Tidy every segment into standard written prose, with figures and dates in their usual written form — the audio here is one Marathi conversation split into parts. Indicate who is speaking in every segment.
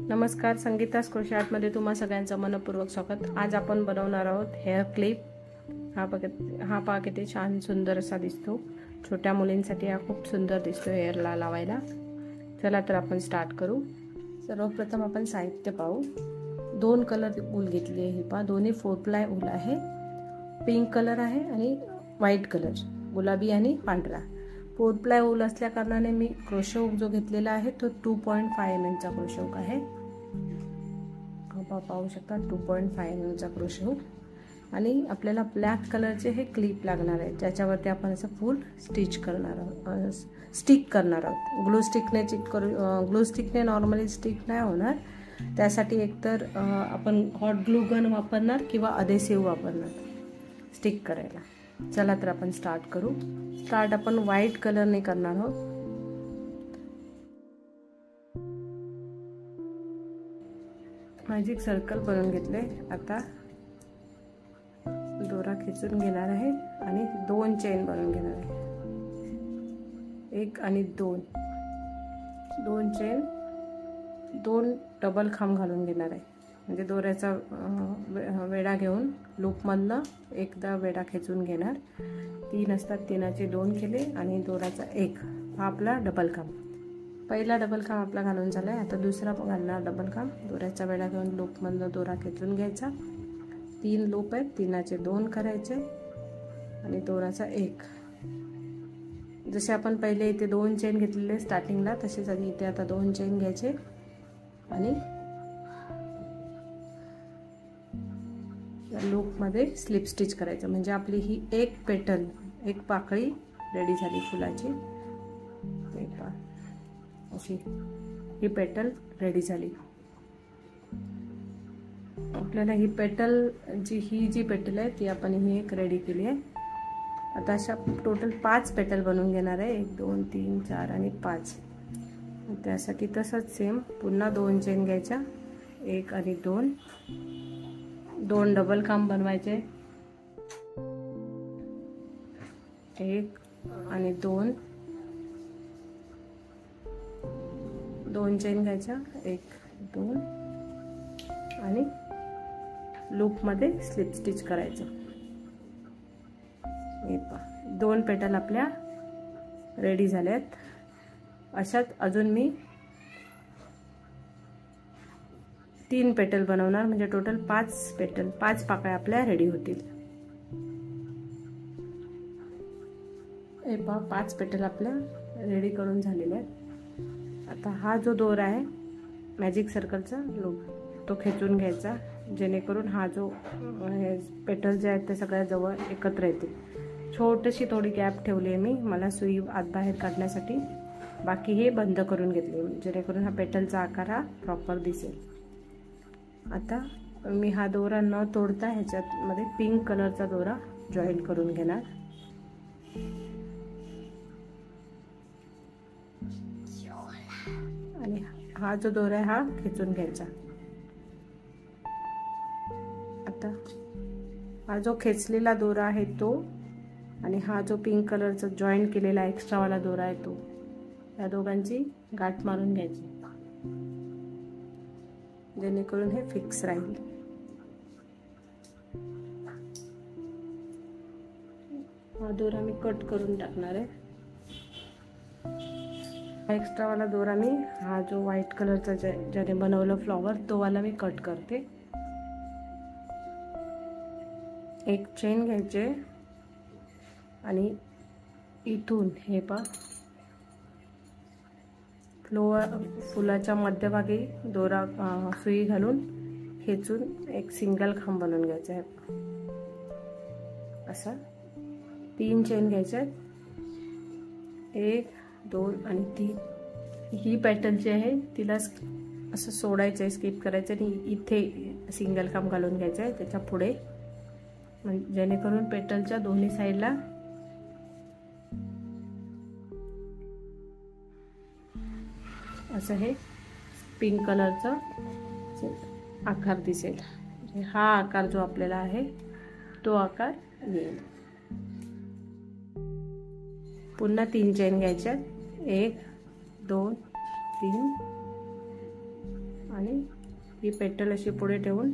Speaker 1: नमस्कार, संगीतास क्रोशे आर्टमध्ये तुम्हा सगळ्यांचं मनपूर्वक स्वागत। आज आपण बनवणार आहोत हेअर क्लिप। हा पहा किती छान सुंदर असा दिसतो। छोट्या मुलींसाठी हा खूप सुंदर दिसतो हेअरला लावायला। चला तर आपण स्टार्ट करू। सर्वप्रथम आपण साहित्य पाहू। 2 कलर ऊल घेतली आहे। ही पहा, दोन्ही 4 प्लाय ऊल आहे। पिंक कलर आहे आणि व्हाईट कलर, गुलाबी आणि पांढरा। 4 प्लाय ऊल असल्या कारणाने मी क्रोशे हुक जो घेतलेला आहे तो 2.5 mm चा क्रोशे हुक आहे। पाहू शकता 2.5 mm चा क्रोशे हुक। आणि आपल्याला ब्लॅक कलरचे हे क्लिप लागणार आहे, ज्याच्यावरती आपण असं फुल स्टिच करणार आहोत, स्टिक करणार आहोत। ग्लू स्टिकने नॉर्मली स्टिक नाही होणार, त्यासाठी एकतर आपण हॉट ग्लू गन वापरणार किंवा अधेसिव्ह वापरणार स्टिक करायला। चला तर आपण स्टार्ट करू। स्टार्ट आपण व्हाईट कलरने करणार आहोत। मॅजिक सर्कल बनवून घेतले। आता दोरा खिचून घेणार आहे आणि 2 चेन बनवून घेणार आहे। 1 आणि 2 चेन, 2 डबल खांब घालून घेणार आहे। म्हणजे दोऱ्याचा वेढा घेऊन लूपमधनं एकदा वेढा खेचून घेणार। 3 असतात, 3चे 2 केले आणि दोऱ्याचा 1 हा आपला डबल खांब। पहिला डबल खांब आपला घालून झालाय। आता दुसरा घालणार डबल खांब। दोऱ्याचा वेढा घेऊन लूपमधनं दोरा खेचून घ्यायचा। 3 लूप आहेत, 3चे 2 करायचे आणि दोऱ्याचा 1। जसे आपण पहिले इथे 2 चेन घेतलेले स्टार्टिंगला, तसेच इथे आता 2 चेन घ्यायचे आणि लूप मध्ये स्लिप स्टिच करायचं। म्हणजे आपली ही एक पेटल, एक पाकळी रेडी झाली फुलाची। अशी ही पेटल रेडी झाली। आपल्याला ही पेटल जी पेटल आहे ती आपण ही एक रेडी केली आहे। आता अशा टोटल 5 पेटल बनवून घेणार आहे। 1 2 3 4 आणि 5। त्यासाठी तसंच सेम पुन्हा 2 चेन घ्यायच्या, 1 आणि 2 डबल खांब बनवायचे, 1 आणि 2 चेन घ्यायच्या, 1 2 आणि लूप मध्ये स्लिप स्टिच करायचं। हे पहा 2 पेटल आपल्या रेडी झाल्यात। अशात अजून मी 3 पेटल बनवणार, म्हणजे टोटल 5 पेटल, 5 पाकळ्या आपल्या रेडी होतील। हे पहा 5 पेटल आपल्या रेडी करून झालेले आहेत। आता हा जो दोरा आहे मॅजिक सर्कलचा लूप, तो खेचून घ्यायचा, जेणेकरून हा जो पेटल जे आहेत ते सगळ्या जवळ एकत्र येतील। छोटीशी थोडी गॅप ठेवली आहे मी, मला सुई आत बाहेर काढण्यासाठी। बाकी हे बंद करून घेतले, जेणेकरून हा पेटलचा आकार हा प्रॉपर दिसेल। आता मी हा दोरा न तोडता ह्याच्यामध्ये पिंक कलरचा दोरा जॉईन करून घेणार। आणि हा जो दोरा आहे हा खेचून घ्यायचा। आता हा जो खेचलेला दोरा आहे तो आणि हा जो पिंक कलरचा जॉईन केलेला एक्स्ट्रा वाला दोरा आहे तो, या दोघांची गाठ मारून घ्यायची, जेणेकरून हे फिक्स राहील। हा दोरा मी कट करून टाकणार आहे। एक्स्ट्रा वाला दोरा मी, हा जो व्हाईट कलरचा ज्याने बनवलं फ्लॉवर, तो वाला मी कट करते। 1 चेन घ्यायचे आणि इथून हे पहा फुलाच्या मध्यभागी दोरा सुई घालून खेचून एक सिंगल खांब बनवून घ्यायचा आहे। असा 3 चेन घ्यायच्या, 1 2 आणि 3। ही पॅटर्न जी आहे तिला असं सोडायचं आहे, स्किप करायचं आणि इथे सिंगल खांब घालून घ्यायचं आहे त्याच्या पुढे, जेणेकरून पेटलच्या दोन्ही साईडला असं हे पिंक कलरचा आकार दिसेल। हा आकार जो आपल्याला आहे तो आकार येईल। पुन्हा 3 चेन घ्यायच्या, 1 2 3 आणि ही पेटल अशी पुढे ठेवून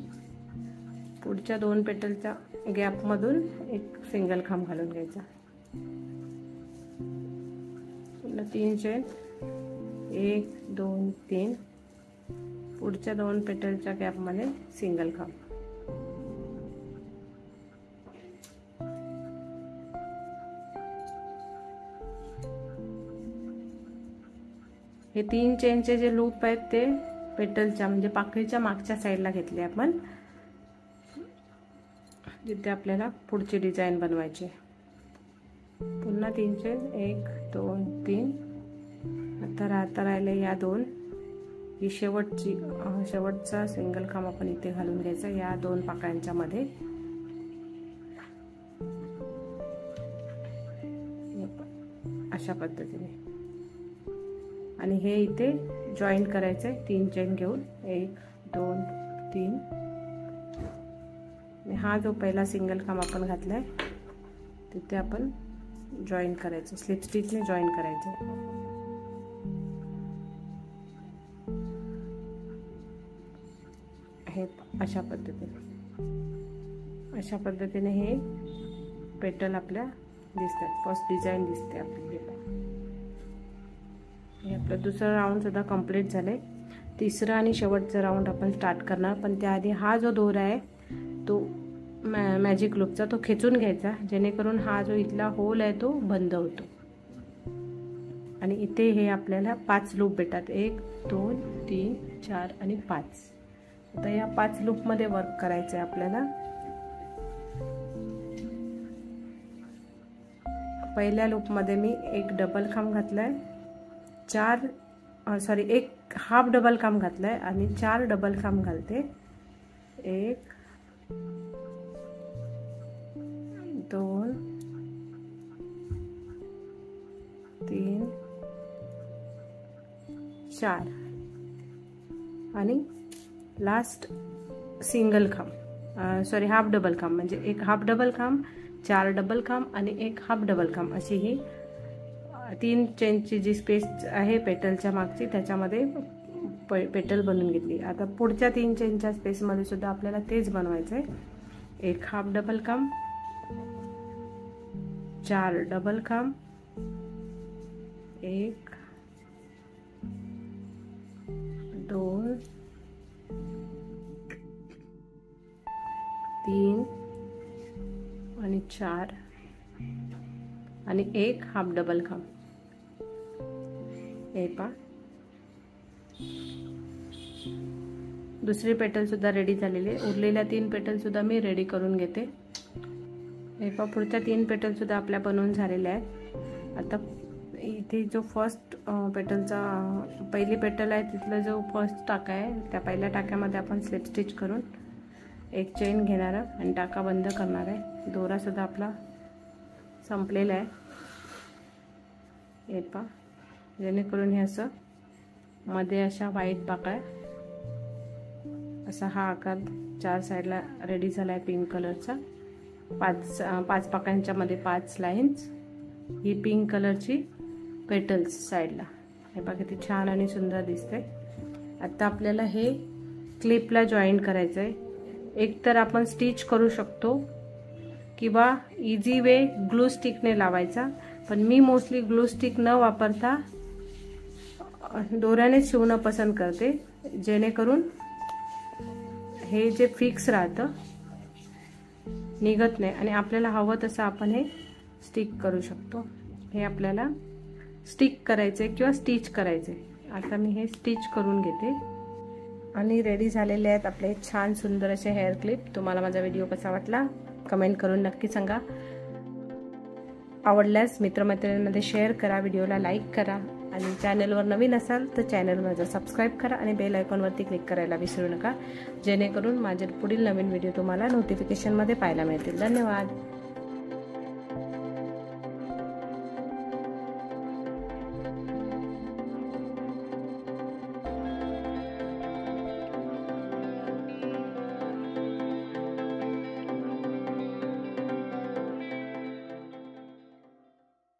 Speaker 1: पुढच्या 2 पेटलच्या गॅपमधून एक सिंगल खांब घालून घ्यायचा. पुन्हा 3 चेन 1 2 3 पुढच्या 2 पेटलच्या गॅपमध्ये सिंगल खांब. हे 3 चेनचे जे लूप आहेत ते पेटलच्या म्हणजे पाकळीच्या मागच्या साईडला घेतले आपण, जिथे आपल्याला पुढची डिझाइन बनवायची. पुन्हा 3 चेन 1 2 3. आता राहिले या 2. ही शेवटचा सिंगल खांब आपण इथे घालून घ्यायचा या 2 पाकळ्यांच्या मध्ये. अशा पद्धतीने आणि हे इथे जॉईंट करायचंय 3 चेन घेऊन 1 2 3. हा जो पहिला सिंगल खांब आपण घातलाय तिथे आपण जॉईन करायचं, स्लिप स्टिचने जॉईन करायचं. हे अशा पद्धतीने हे पेटल आपल्या दिसतात. फर्स्ट डिझाइन दिसते आपली. हे आपलं दुसरा राऊंड सुद्धा कंप्लीट झाले. तिसरा आणि शेवटचा राऊंड आपण स्टार्ट करणार, पण त्याआधी हा जो दोरा आहे तो मॅजिक लूपचा तो खेचून घ्यायचा, जेणेकरून हा जो इथला होल आहे तो बंद होतो. आणि इथे हे आपल्याला 5 लूप भेटतात. 1 2 3 4 आणि 5. आता या 5 लूप मध्ये वर्क करायचं आहे आपल्याला. पहिल्या लूप मध्ये मी एक डबल खांब घातलाय, एक हाफ डबल खांब घातलाय आणि 4 डबल खांब घालते. 1 2 3 4 आणि लास्ट सिंगल खांब, हाफ डबल खांब, म्हणजे एक हाफ डबल खांब, 4 डबल खांब आणि एक हाफ डबल खांब, अशी ही 3 चेनची जी स्पेस आहे पेटलच्या मागची त्याच्यामध्ये पेटल बनवून घेतली. आता पुढच्या 3 चेनच्या स्पेसमध्ये सुद्धा आपल्याला तेच बनवायचं आहे. एक हाफ डबल खांब, 4 डबल खांब, 1 2 3 आणि 4 आणि एक हाफ डबल खांब. हे पा दुसरी पेटल सुद्धा रेडी झालेली. उरलेल्या 3 पेटल सुद्धा मी रेडी करून घेते. हे पा पुढच्या 3 पेटल सुद्धा आपल्या बनवून झालेल्या आहेत. आता इथे जो फर्स्ट पेटलचा पहिली पेटल आहे तिथला जो फर्स्ट टाका आहे त्या पहिल्या टाक्यामध्ये आपण स्लिप स्टिच करून एक चेन घेणार आणि टाका बंद करणार आहे. दोरा सुद्धा आपला संपलेला आहे. हे पा जेणेकरून हे असं मध्ये अशा व्हाईट पाकळ्या असा हा आकार 4 साईडला रेडी झाला आहे पिंक कलरचा. 5 पाकळ्यांच्या मध्ये 5 लाईन्स. ही पिंक कलरची पेटल्स साईडला. हे बघा किती छान आणि सुंदर दिसते. आता आपल्याला हे क्लिपला जॉईंट करायचं आहे. एक तर आपण स्टिच करू शकतो किंवा इझी वे ग्लू स्टिकने लावायचा, पण मी मोस्टली ग्लू स्टिक न वापरता दोऱ्याने शिवणं पसंत करते, जेणेकरून हे जे फिक्स राहतं निघत नाही आणि आपल्याला हवं तसं आपण हे स्टिक करू शकतो. हे आपल्याला स्टिक करायचे किंवा स्टिच करायचे. आता मी हे स्टिच करून घेते. आणि रेडी झालेले आहेत आपले छान सुंदर असे हेअर क्लिप. तुम्हाला माझा व्हिडिओ कसा वाटला कमेंट करून नक्की सांगा. आवडल्यास मित्रमैत्रिणींमध्ये शेअर करा, व्हिडिओला लाईक करा आणि चॅनलवर नवीन असाल तर चॅनल माझं सबस्क्राईब करा आणि बेल आयकॉनवरती क्लिक करायला विसरू नका, जेणेकरून माझे पुढील नवीन व्हिडिओ तुम्हाला नोटिफिकेशनमध्ये पाहायला मिळतील. धन्यवाद.